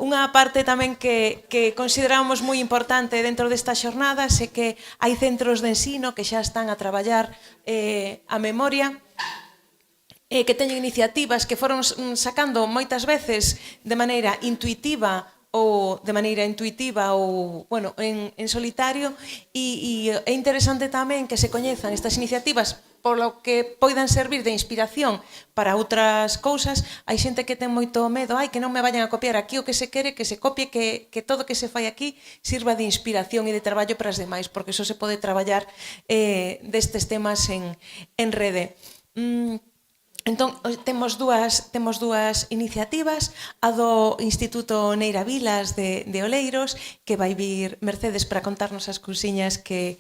Unha parte tamén que consideramos moi importante dentro destas xornadas é que hai centros de ensino que xa están a traballar a memoria, que teñen iniciativas que foron sacando moitas veces de maneira intuitiva ou bueno, en solitario e é interesante tamén que se coñezan estas iniciativas polo que poidan servir de inspiración para outras cousas. Hai xente que ten moito medo, que non me vayan a copiar aquí o que se quere, que se copie, que todo o que se fai aquí sirva de inspiración e de traballo para as demais, porque iso se pode traballar destes temas en rede. Entón, temos dúas iniciativas, a do Instituto Neira Vilas de Oleiros, que vai vir Mercedes para contarnos as cousiñas que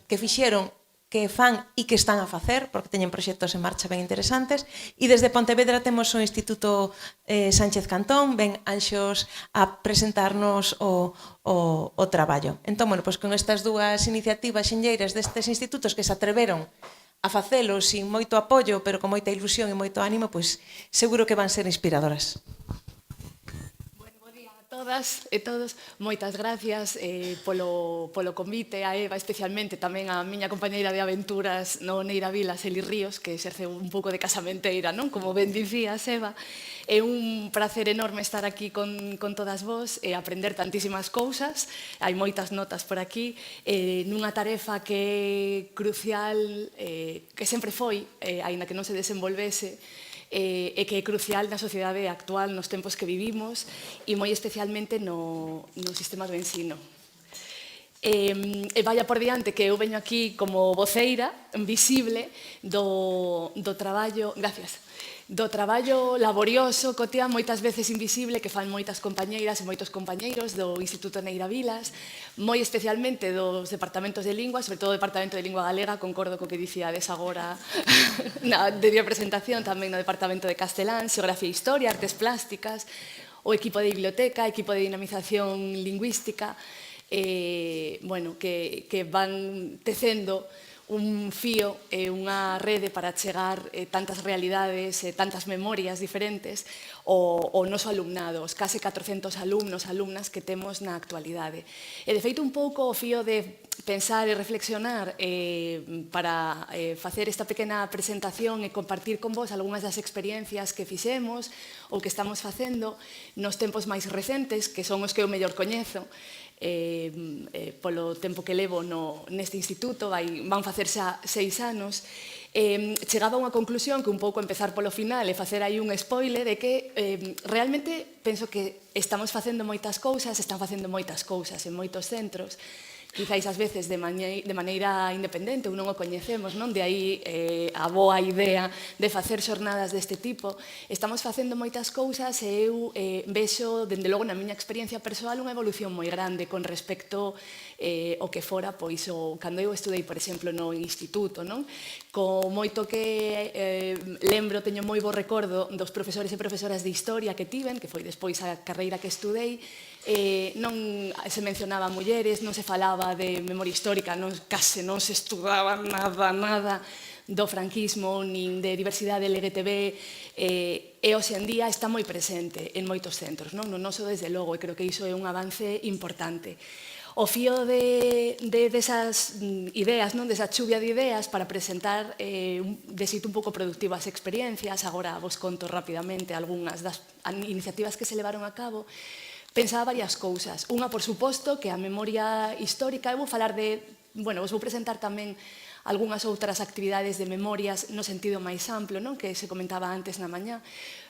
fixeron, que fan e que están a facer, porque teñen proxectos en marcha ben interesantes. E desde Pontevedra temos o Instituto Sánchez Cantón, ben Anxos a presentarnos o traballo. Entón, bueno, pois con estas dúas iniciativas xenlleiras destes institutos que se atreveron a facelo sin moito apoio, pero con moita ilusión e moito ánimo, pois seguro que van ser inspiradoras. Todas e todos, moitas gracias polo convite, a Eva especialmente, tamén a miña compañeira de aventuras no Neira Vilas, Eli Ríos, que exerce un pouco de casamenteira, non? Como ben dicías, Eva. É un placer enorme estar aquí con todas vos e aprender tantísimas cousas. Hai moitas notas por aquí, nunha tarefa que é crucial, que sempre foi, aínda que non se desenvolvese, e que é crucial na sociedade actual, nos tempos que vivimos e moi especialmente no sistema do ensino. E vaya por diante que eu veño aquí como voceira visible do traballo, gracias, do traballo laborioso, cotián, moitas veces invisible, que fan moitas compañeiras e moitos compañeiros do Instituto Neira Vilas, moi especialmente dos departamentos de lingua, sobre todo o departamento de lingua galega, concordo co que dicíades agora na devia presentación, tamén no departamento de castelán, xeografía e historia, artes plásticas, o equipo de biblioteca, equipo de dinamización lingüística, bueno, que van tecendo un fío e unha rede para chegar tantas realidades e tantas memorias diferentes ao noso alumnado, os case 400 alumnos, alumnas que temos na actualidade. E, de feito, un pouco o fío de pensar e reflexionar para facer esta pequena presentación e compartir con vos algunhas das experiencias que fixemos ou que estamos facendo nos tempos máis recentes, que son os que eu mellor coñezo, polo tempo que levo neste instituto, van facer xa 6 anos, chegaba a unha conclusión que un pouco empezar polo final e facer aí un spoiler é que realmente penso que estamos facendo moitas cousas, están facendo moitas cousas en moitos centros, quizáis ás veces de maneira independente, ou non o coñecemos, non? De aí a boa idea de facer xornadas deste tipo. Estamos facendo moitas cousas e eu vexo, dende logo na miña experiencia persoal, unha evolución moi grande con respecto ao que fora, pois, cando eu estudei, por exemplo, no instituto, non? Co moito que lembro, teño moi bo recordo dos profesores e profesoras de historia que tiven, que foi despois a carreira que estudei, non se mencionaba mulleres, non se falaba de memoria histórica, case non se estudaba nada do franquismo, nin de diversidade LGTB, e hoxe en día está moi presente en moitos centros, non? No noso, desde logo, e creo que iso é un avance importante. O fío desas ideas, desa chuvia de ideas para presentar de xeito un pouco productivo as experiencias, agora vos conto rapidamente algunhas das iniciativas que se levaron a cabo. Pensaba varias cousas. Unha, por suposto, que a memoria histórica, eu vou falar bueno, vos vou presentar tamén algunhas outras actividades de memorias no sentido máis amplo, que se comentaba antes na mañá,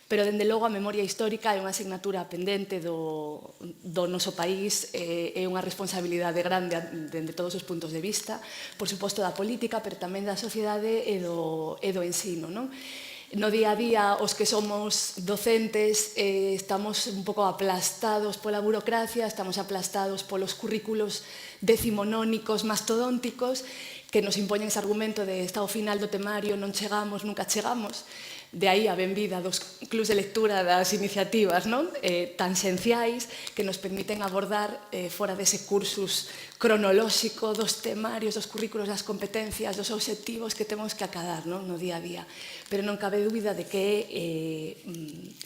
pero, dende logo, a memoria histórica é unha asignatura pendente do noso país, é unha responsabilidade grande dende todos os puntos de vista, por suposto da política, pero tamén da sociedade e do ensino, non? No día a día, os que somos docentes estamos un pouco aplastados pola burocracia, estamos aplastados polos currículos decimonónicos mastodónticos que nos impoñen ese argumento de está ao final do temario, non chegamos, nunca chegamos. De aí a benvida dos clubs de lectura das iniciativas non? Tan esenciais que nos permiten abordar fora dese cursus cronolóxico dos temarios, dos currículos, das competencias, dos obxectivos que temos que acadar non? No día a día. Pero non cabe dúbida de que é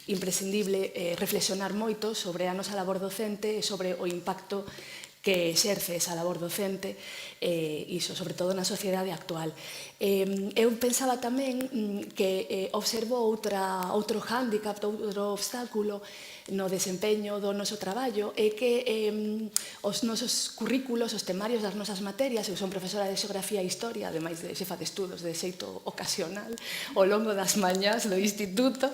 imprescindible reflexionar moito sobre a nosa labor docente e sobre o impacto que exerce esa labor docente, iso, sobre todo na sociedade actual. Eu pensaba tamén que observo outro hándicap, outro obstáculo no desempeño do noso traballo é que os nosos currículos, os temarios das nosas materias, eu son profesora de Xeografía e Historia, ademais de xefa de estudos de xeito ocasional, ao longo das mañás do instituto,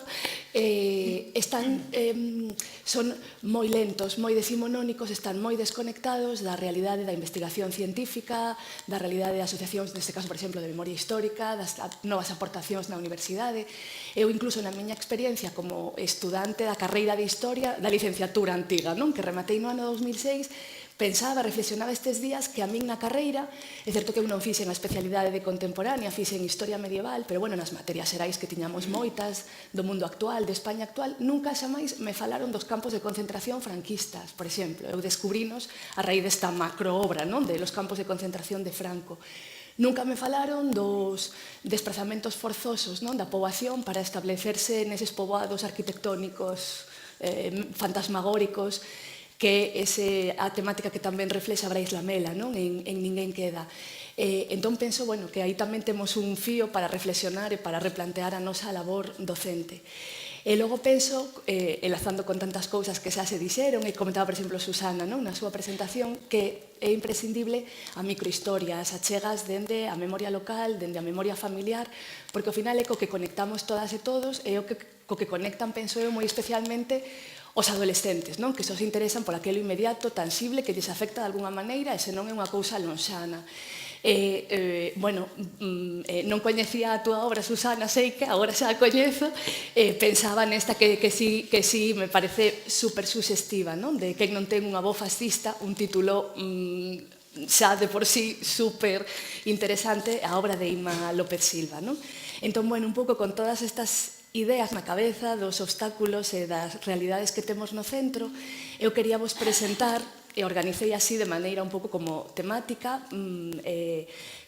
son moi lentos, moi decimonónicos, están moi desconectados da realidade da investigación científica, da realidade de asociacións, neste caso, por exemplo, de memoria histórica, das novas aportacións na universidade. Eu, incluso, na miña experiencia como estudante da carreira de Historia, da licenciatura antiga, non? Que rematei no ano 2006, pensaba, reflexionaba estes días que a min na carreira, é certo que eu non fixen a especialidade de contemporánea, fixen Historia medieval, pero, bueno, nas materias xerais que tiñamos moitas do mundo actual, de España actual, nunca xamais me falaron dos campos de concentración franquistas, por exemplo. Eu descubrinos a raíz desta macroobra, non? De los campos de concentración de Franco. Nunca me falaron dos desplazamentos forzosos, non? Da poboación para establecerse neses poboados arquitectónicos fantasmagóricos, que é a temática que tamén reflexa Brais Lamela, non? En Ninguén queda. Entón penso, bueno, que aí tamén temos un fío para reflexionar e para replantear a nosa labor docente. E logo penso, enlazando con tantas cousas que xa se dixeron, e comentaba, por exemplo, Susana, non? Na súa presentación, que é imprescindible a microhistoria, as achegas dende a memoria local, dende a memoria familiar, porque ao final é co que conectamos todas e todos, e co que conectan, penso eu, moi especialmente os adolescentes, non? Que só se interesan por aquilo inmediato, tangible, que lles afecta de alguna maneira, e senón é unha cousa lonxana. Non coñecía a túa obra, Susana, sei que agora xa a coñezo, pensaba nesta que sí me parece super suxestiva, non? De quen non ten unha voz fascista, un título xa de por sí super interesante, a obra de Ima López Silva, non? Entón, bueno, un pouco con todas estas ideas na cabeza dos obstáculos e das realidades que temos no centro, eu quería vos presentar, e organicei así de maneira un pouco como temática,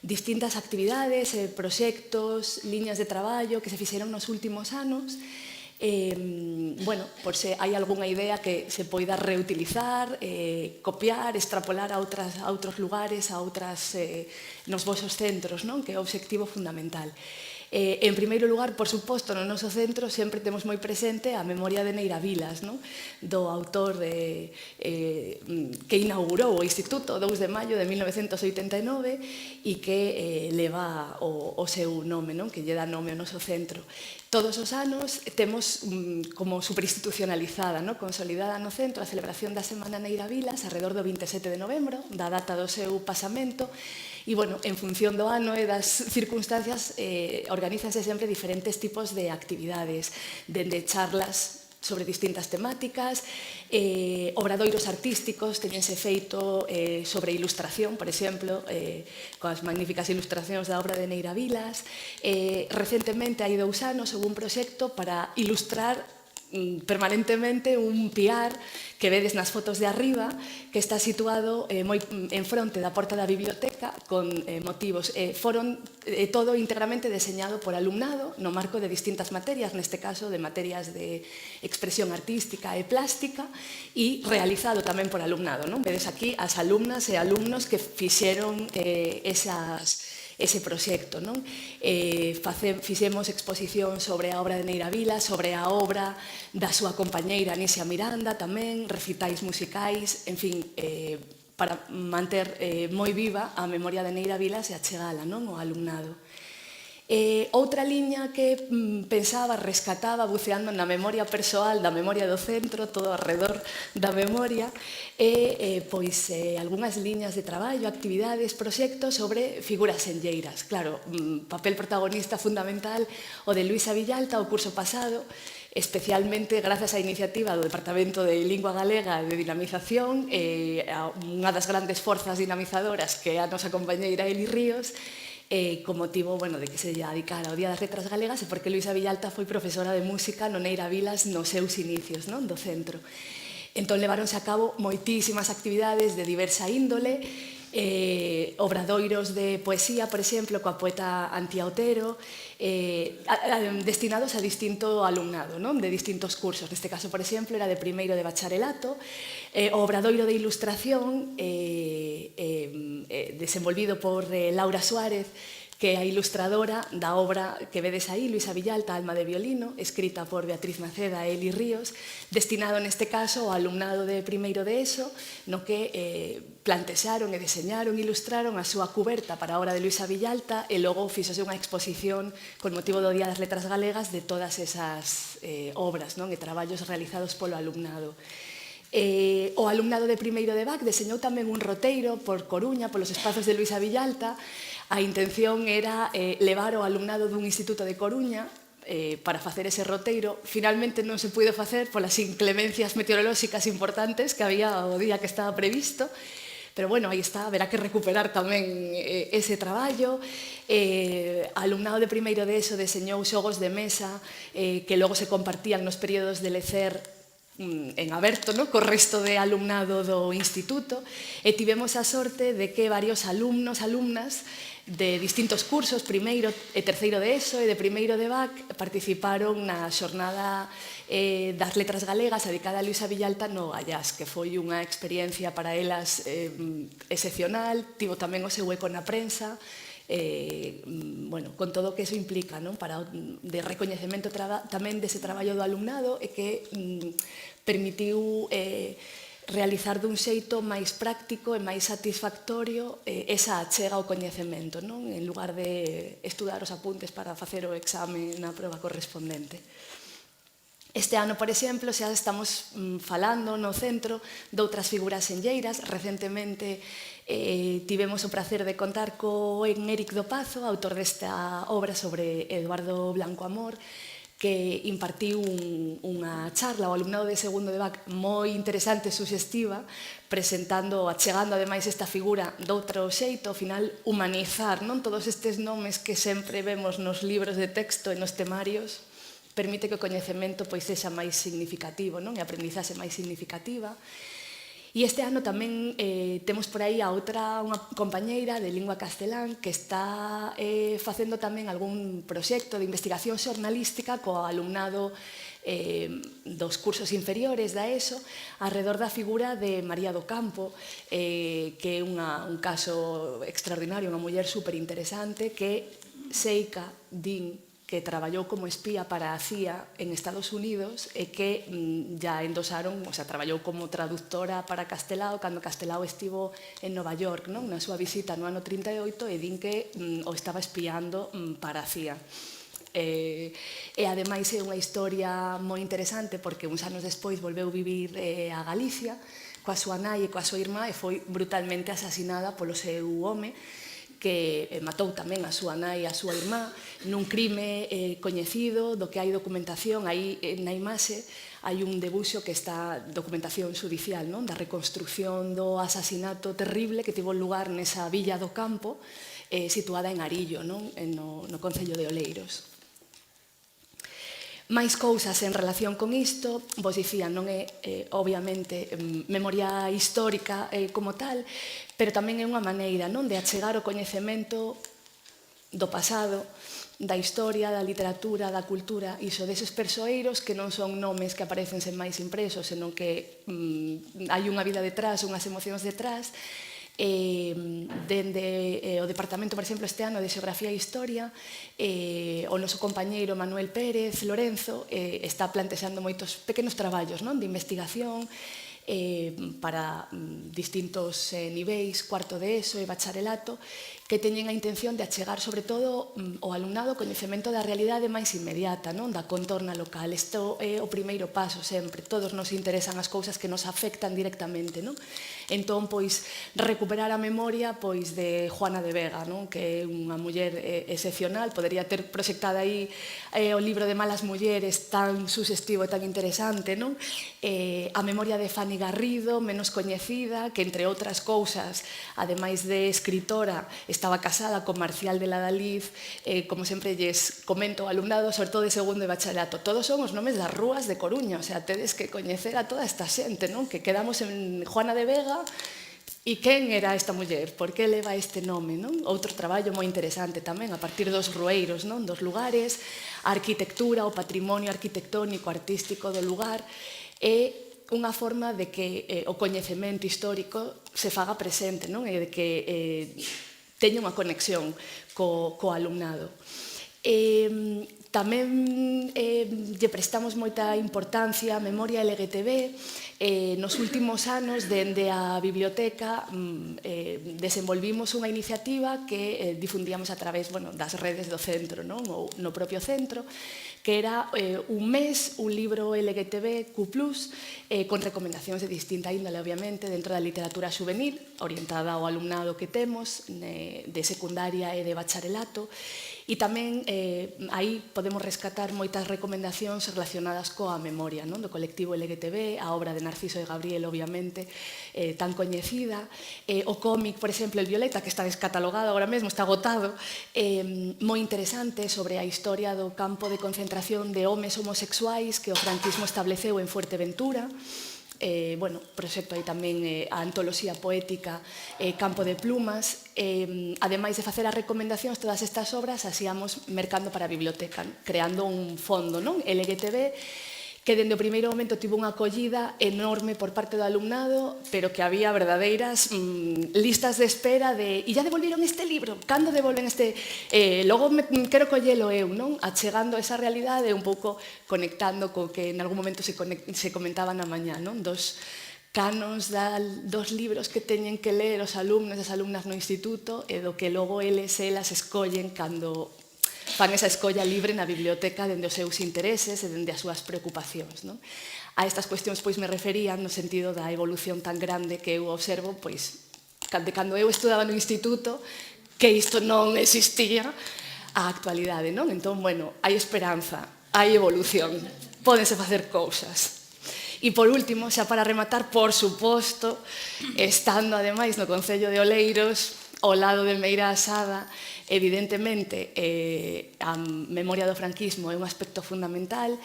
distintas actividades, proxectos, liñas de traballo que se fixeron nos últimos anos, bueno, por se hai algunha idea que se poida reutilizar, copiar, extrapolar a outros lugares, nos vosos centros, non? Que é o obxectivo fundamental. En primeiro lugar, por suposto, no noso centro sempre temos moi presente a memoria de Neira Vilas, non? Do autor que inaugurou o Instituto 2 de maio de 1989 e que leva o seu nome, non? Que lle dá nome ao noso centro. Todos os anos temos como superinstitucionalizada, consolidada no centro, a celebración da Semana Neira Vilas arredor do 27 de novembro, da data do seu pasamento, e, bueno, en función do ano e das circunstancias, organízanse sempre diferentes tipos de actividades, dende charlas sobre distintas temáticas, obradoiros artísticos, teñense feito sobre ilustración, por exemplo, coas magníficas ilustracións da obra de Neira Vilas. Recentemente, hai 2 anos, houve un proxecto para ilustrar permanentemente un piar que vedes nas fotos de arriba, que está situado moi en fronte da porta da biblioteca con motivos. Foron todo íntegramente deseñado por alumnado no marco de distintas materias, neste caso de materias de expresión artística e plástica, e realizado tamén por alumnado, non? Vedes aquí as alumnas e alumnos que fixeron ese proxecto, non? Fixemos exposición sobre a obra de Neira Vilas, sobre a obra da súa compañeira Anísia Miranda tamén, recitais musicais, en fin, para manter moi viva a memoria de Neira Vilas e achegala, non? O alumnado. Outra liña que pensaba, rescataba, buceando na memoria persoal, da memoria do centro, todo alrededor da memoria, é algunhas liñas de traballo, actividades, proxectos sobre figuras senlleiras. Claro, papel protagonista fundamental o de Luisa Villalta o curso pasado, especialmente grazas á iniciativa do Departamento de Lingua Galega e de Dinamización, unha das grandes forzas dinamizadoras que é a nosa compañeira Eli Ríos, con motivo de que se lle dedicara ao Día das Letras Galegas e porque Luisa Villalta foi profesora de música no Neira Vilas nos seus inicios do centro. Entón leváronse a cabo moitísimas actividades de diversa índole, obradoiros de poesía, por exemplo, coa poeta Antía Otero, destinados a distinto alumnado, de distintos cursos. Neste caso, por exemplo, era de primeiro de bacharelato, o obradoiro de ilustración desenvolvido por Laura Suárez, que é a ilustradora da obra que vedes aí, Luisa Villalta, Alma de violino, escrita por Beatriz Maceda e Eli Ríos, destinado neste caso ao alumnado de primeiro de ESO, no que plantexaron e deseñaron e ilustraron a súa cuberta para a obra de Luisa Villalta e logo fixose unha exposición con motivo do Día das Letras Galegas de todas esas obras e traballos realizados polo alumnado. O alumnado de primeiro de BAC deseñou tamén un roteiro por Coruña, polos espazos de Luisa Villalta. A intención era levar o alumnado dun instituto de Coruña para facer ese roteiro. Finalmente non se puido facer polas inclemencias meteorolóxicas importantes que había o día que estaba previsto, pero aí está, haberá que recuperar tamén ese traballo. Alumnado de primeiro de ESO deseñou xogos de mesa que logo se compartían nos períodos de lecer en aberto, co resto de alumnado do instituto, e tivemos a sorte de que varios alumnos, alumnas de distintos cursos, primeiro e terceiro de ESO e de primeiro de BAC, participaron na xornada das letras galegas dedicada a Luisa Villalta no Gallás, que foi unha experiencia para elas excepcional, tivo tamén o seu eco na prensa, con todo o que eso implica, de recoñecemento tamén dese traballo do alumnado e que permitiu realizar dun xeito máis práctico e máis satisfactorio esa achega ao coñecemento, en lugar de estudar os apuntes para facer o exame na proba correspondente. Este ano, por exemplo, xa estamos falando no centro de outras figuras enlleiras. Recentemente tivemos o placer de contar co Éric do Pazo, autor desta obra sobre Eduardo Blanco Amor, que impartiu unha charla ao alumnado de segundo de BAC moi interesante e suxestiva, achegando ademais esta figura doutro xeito, ao final humanizar todos estes nomes que sempre vemos nos libros de texto e nos temarios, permite que o coñecemento sexa máis significativo, e a aprendizaxe máis significativa. E este ano tamén temos por aí a outra unha compañeira de lingua castelán que está facendo tamén algún proxecto de investigación xornalística co alumnado dos cursos inferiores da ESO arredor da figura de María do Campo, que é un caso extraordinario, unha muller superinteresante que Seica din que traballou como espía para a CIA en Estados Unidos e que ya endosaron, traballou como traductora para Castelao cando Castelao estivo en Nova York, na súa visita no ano 38, e din que o estaba espiando para a CIA. E ademais é unha historia moi interesante porque uns anos despois volveu vivir a Galicia coa súa nai e coa súa irmá e foi brutalmente asasinada polo seu home, que matou tamén a súa nai e a súa irmá nun crime coñecido do que hai documentación. Aí na imaxe hai un debuxo que está documentación xudicial da reconstrucción do asasinato terrible que tivo lugar nesa villa do Campo situada en Arillo, no concello de Oleiros. Máis cousas en relación con isto, vos dicía, non é obviamente memoria histórica como tal, pero tamén é unha maneira de achegar o coñecemento do pasado, da historia, da literatura, da cultura, iso deses persoeiros que non son nomes que aparecen sen máis impresos, senón que hai unha vida detrás, unhas emocións detrás. Dende o Departamento, por exemplo, este ano de Xeografía e Historia, o noso compañeiro Manuel Pérez Lorenzo está plantexando moitos pequenos traballos de investigación para distintos niveis, cuarto de ESO e bacharelato, que teñen a intención de achegar, sobre todo, ao alumnado o coñecemento da realidade máis inmediata, non? Da contorna local. Isto é o primeiro paso sempre. Todos nos interesan as cousas que nos afectan directamente, non? Entón, pois, recuperar a memoria pois de Juana de Vega, non? Que é unha muller excepcional, podería ter proxectado aí o libro de Malas mulleres tan sugestivo e tan interesante, non? A memoria de Fanny Garrido, menos coñecida, que entre outras cousas, ademais de escritora, estaba casada con Marcial de la Daliz, como sempre lles comento ao alumnado, sobre todo de segundo de bachillerato, todos son os nomes das rúas de Coruña, o sea, tedes que coñecer a toda esta xente, non? Que quedamos en Juana de Vega. E quen era esta muller? Por que leva este nome? Non? Outro traballo moi interesante tamén, a partir dos rueiros, non? Dos lugares, a arquitectura, o patrimonio arquitectónico, artístico do lugar, e unha forma de que o coñecemento histórico se faga presente, non? E de que teña unha conexión co alumnado. Tamén lle prestamos moita importancia á memoria LGTB. Nos últimos anos, dende a biblioteca, desenvolvimos unha iniciativa que difundíamos a través das redes do centro, non? Ou no propio centro, que era un mes, un libro LGTB Q+, con recomendacións de distinta índole, obviamente, dentro da literatura juvenil, orientada ao alumnado que temos, de secundaria e de bacharelato, e tamén aí podemos rescatar moitas recomendacións relacionadas coa memoria, non? Do colectivo LGTB, a obra de Narciso de Gabriel, obviamente, tan coñecida, o cómic, por exemplo, El Violeta, que está descatalogado agora mesmo, está agotado, moi interesante sobre a historia do campo de concentración de homes homosexuais que o franquismo estableceu en Fuerteventura. Proxecto aí tamén a antoloxía poética Campo de Plumas. Ademais de facer as recomendacións, todas estas obras as íamos mercando para a biblioteca, creando un fondo, non? LGTB, que dende o primeiro momento tivo unha acollida enorme por parte do alumnado, pero que había verdadeiras listas de espera de e ya devolveron este libro, cando devolven este? Logo quero collelo eu, non? Achegando esa realidade, un pouco conectando co que en algún momento se comentaba na mañá, non? Dos canos dos libros que teñen que ler os alumnos e as alumnas no instituto e do que logo eles e elas escollen cando fan esa escolla libre na biblioteca dende os seus intereses e dende as súas preocupacións, non? A estas cuestións pois me refería no sentido da evolución tan grande que eu observo pois de cando eu estudaba no instituto, que isto non existía, a actualidade, non? Entón, hai esperanza, hai evolución, pódense facer cousas. E por último, xa para rematar, por suposto, estando ademais no Concello de Oleiros, ao lado de Meira Asada, evidentemente, a memoria do franquismo é un aspecto fundamental.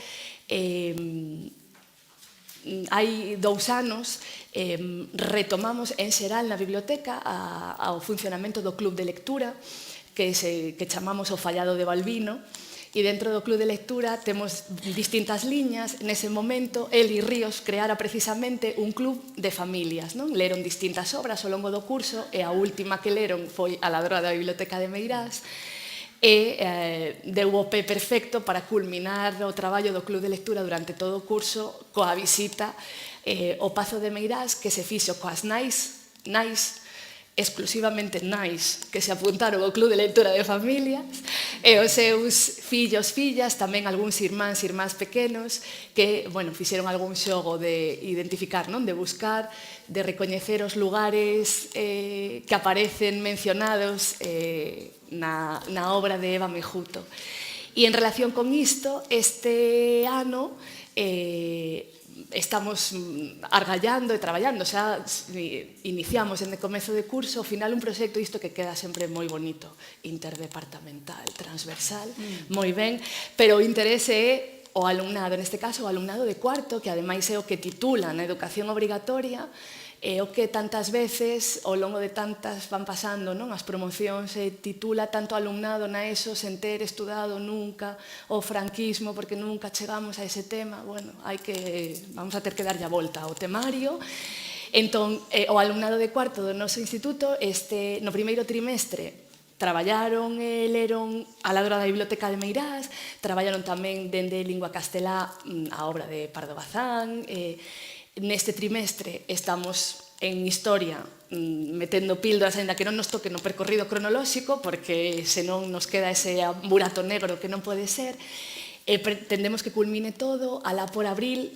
Hai 2 anos retomamos en xeral na biblioteca ao funcionamento do club de lectura que chamamos o Fallado de Balbino, e dentro do club de lectura temos distintas liñas. Nese momento, Eli Ríos creara precisamente un club de familias, non? Leron distintas obras ao longo do curso e a última que leron foi A ladroa da biblioteca de Meirás e deu o pé perfecto para culminar o traballo do club de lectura durante todo o curso coa visita ao Pazo de Meirás, que se fixo coas nais exclusivamente nais que se apuntaron ao Club de Lectura de Familias e os seus fillos, fillas, tamén algúns irmáns pequenos que, fixeron algún xogo de identificar, non? De buscar, de recoñecer os lugares que aparecen mencionados na obra de Eva Mejuto. E en relación con isto, este ano estamos argallando e traballando, xa iniciamos en o comezo de curso, ao final un proxecto isto que queda sempre moi bonito, interdepartamental, transversal, moi ben, pero o interese é o alumnado, neste caso o alumnado de cuarto, que ademais é o que titula na educación obrigatoria, é o que tantas veces, ao longo de tantas van pasando, non? As promocións titula tanto alumnado na ESO sen ter estudado nunca o franquismo, porque nunca chegamos a ese tema. Vamos a ter que darlle a volta ao temario. Entón, o alumnado de cuarto do noso instituto, no primeiro trimestre, traballaron e leron A ladroa da biblioteca de Meirás, traballaron tamén dende lingua castelá a obra de Pardo Bazán. Neste trimestre estamos en historia, metendo píldoras, ainda que non nos toque no percorrido cronolóxico, porque senón nos queda ese burato negro que non pode ser, pretendemos que culmine todo alá por abril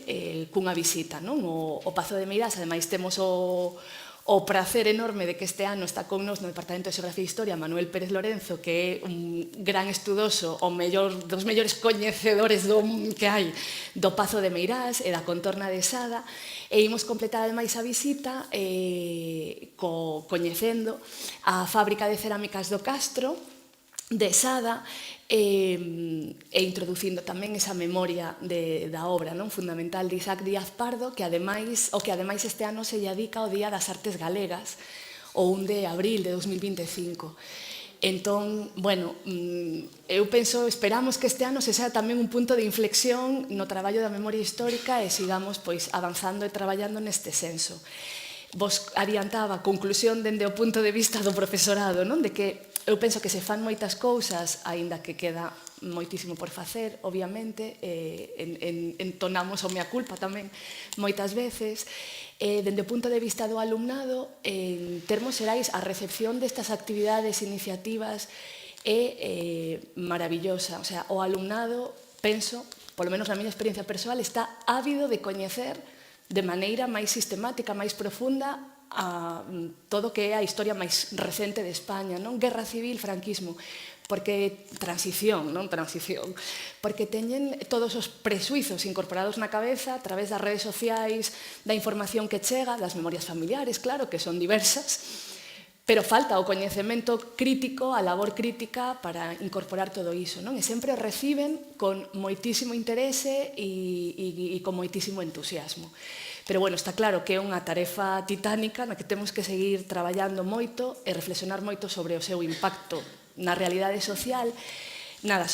cunha visita, non? O Pazo de Meirás. Ademais, temos o prazer enorme de que este ano está con nos no Departamento de Xeografía e Historia Manuel Pérez Lorenzo, que é un gran estudoso, dos mellores coñecedores que hai do Pazo de Meirás e da contorna de Sada, e imos completar ademais a visita coñecendo a fábrica de cerámicas do Castro de Sada e introducindo tamén esa memoria da obra fundamental de Isaac Díaz Pardo, que ademais este ano se lle dedica ao Día das Artes Galegas, o 1 de abril de 2025. Entón, bueno, eu penso, esperamos que este ano se sea tamén un punto de inflexión no traballo da memoria histórica e sigamos avanzando e traballando neste senso. Vos adiantaba a conclusión dende o punto de vista do profesorado, de que eu penso que se fan moitas cousas, aínda que queda moitísimo por facer, obviamente, entonamos o mea culpa tamén moitas veces. Dende o punto de vista do alumnado, en termos xerais, a recepción destas actividades, iniciativas, é maravillosa. O sea, o alumnado, penso, polo menos na miña experiencia persoal, está ávido de coñecer de maneira máis sistemática, máis profunda, a todo que é a historia máis recente de España, guerra civil, franquismo, porque transición, porque teñen todos os presuizos incorporados na cabeza a través das redes sociais, da información que chega, das memorias familiares, claro, que son diversas, pero falta o coñecemento crítico, a labor crítica para incorporar todo iso, e sempre o reciben con moitísimo interese e con moitísimo entusiasmo. Pero, bueno, está claro que é unha tarefa titánica na que temos que seguir traballando moito e reflexionar moito sobre o seu impacto na realidade social. Nada,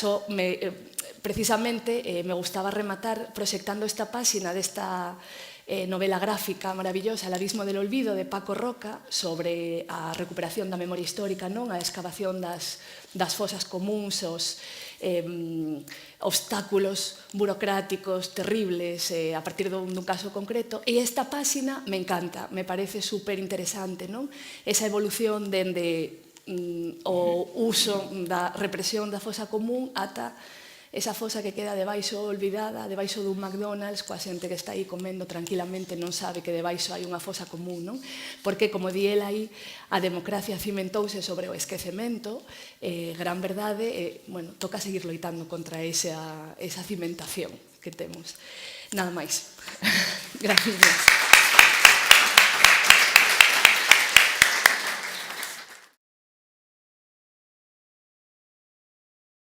precisamente me gustaba rematar proxectando esta páxina desta novela gráfica maravillosa, El abismo del olvido, de Paco Roca, sobre a recuperación da memoria histórica, a excavación das fosas comúns, os obstáculos burocráticos terribles a partir dun caso concreto. E esta páxina me encanta, me parece super interesante, esa evolución dende o uso da represión da fosa común ata esa fosa que queda debaixo olvidada, debaixo dun McDonald's, coa xente que está aí comendo tranquilamente, non sabe que debaixo hai unha fosa común, Porque, como di ela aí, a democracia cimentouse sobre o esquecemento, gran verdade, bueno, toca seguir loitando contra esa cimentación que temos. Nada máis. Gracias.